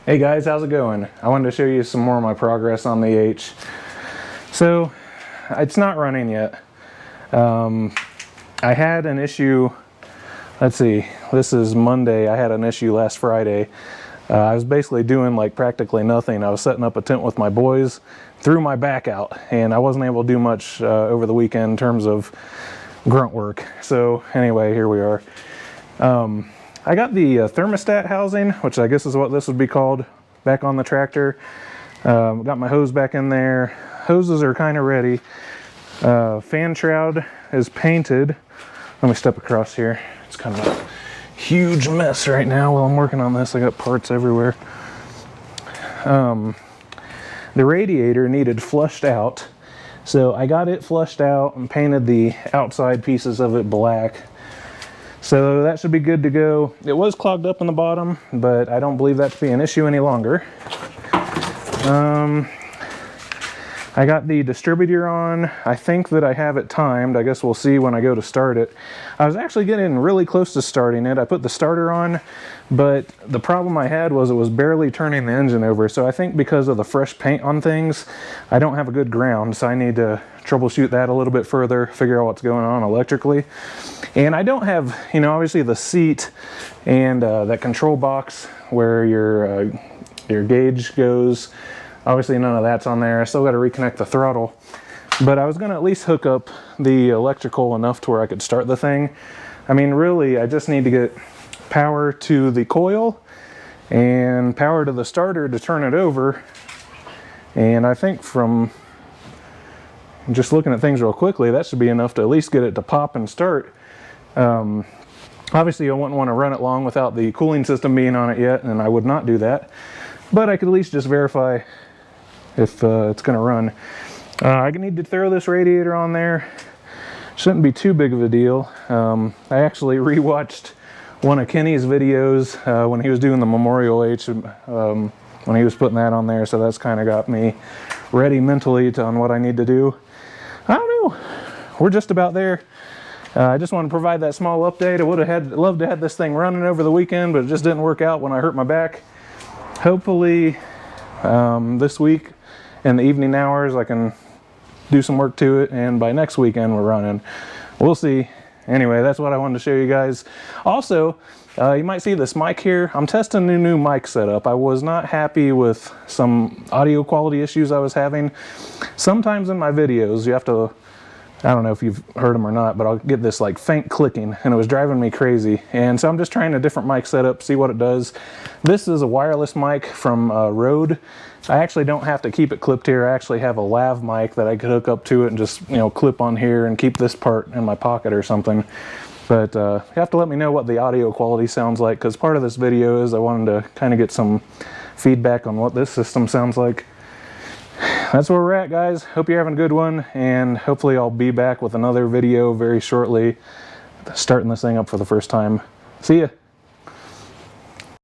Hey guys, how's it going? I wanted to show you some more of my progress on the H. So, it's not running yet. I had an issue, let's see, this is Monday. I had an issue last Friday. I was basically doing like practically nothing. I was setting up a tent with my boys, threw my back out, and I wasn't able to do much over the weekend in terms of grunt work. So anyway, here we are. I got the thermostat housing, which I guess is what this would be called, back on the tractor. Got my hose back in there. Hoses are kind of ready. Fan shroud is painted. Let me step across here. It's kind of a huge mess right now while I'm working on this. I got parts everywhere. The radiator needed flushed out, so I got it flushed out and painted the outside pieces of it black. So that should be good to go. It was clogged up in the bottom, but I don't believe that to be an issue any longer. I got the distributor on. I think that I have it timed. I guess we'll see when I go to start it. I was actually getting really close to starting it. I put the starter on, but the problem I had was it was barely turning the engine over. So I think because of the fresh paint on things, I don't have a good ground. So I need to troubleshoot that a little bit further, figure out what's going on electrically. And I don't have, you know, obviously the seat and that control box where your gauge goes. Obviously none of that's on there. I still got to reconnect the throttle. But I was going to at least hook up the electrical enough to where I could start the thing. I mean, really, I just need to get power to the coil and power to the starter to turn it over. And I think from just looking at things real quickly, that should be enough to at least get it to pop and start. Obviously, I wouldn't want to run it long without the cooling system being on it yet, and I would not do that. But I could at least just verify if it's going to run. I need to throw this radiator on there. Shouldn't be too big of a deal. I actually rewatched one of Kenny's videos when he was doing the Memorial H, when he was putting that on there, so that's kind of got me ready mentally on what I need to do. I don't know. We're just about there. I just want to provide that small update. I would have loved to have this thing running over the weekend, but it just didn't work out when I hurt my back. Hopefully this week in the evening hours I can do some work to it, and by next weekend we're running. We'll see. Anyway, that's what I wanted to show you guys. Also, you might see this mic here. I'm testing a new mic setup. I was not happy with some audio quality issues I was having. Sometimes in my videos you have to, I don't know if you've heard them or not, but I'll get this like faint clicking, and it was driving me crazy. And so I'm just trying a different mic setup, see what it does. This is a wireless mic from Rode. I actually don't have to keep it clipped here. I actually have a lav mic that I could hook up to it and just, you know, clip on here and keep this part in my pocket or something. But you have to let me know what the audio quality sounds like, because part of this video is I wanted to kind of get some feedback on what this system sounds like. That's where we're at, guys. Hope you're having a good one, and hopefully I'll be back with another video very shortly, starting this thing up for the first time. See ya.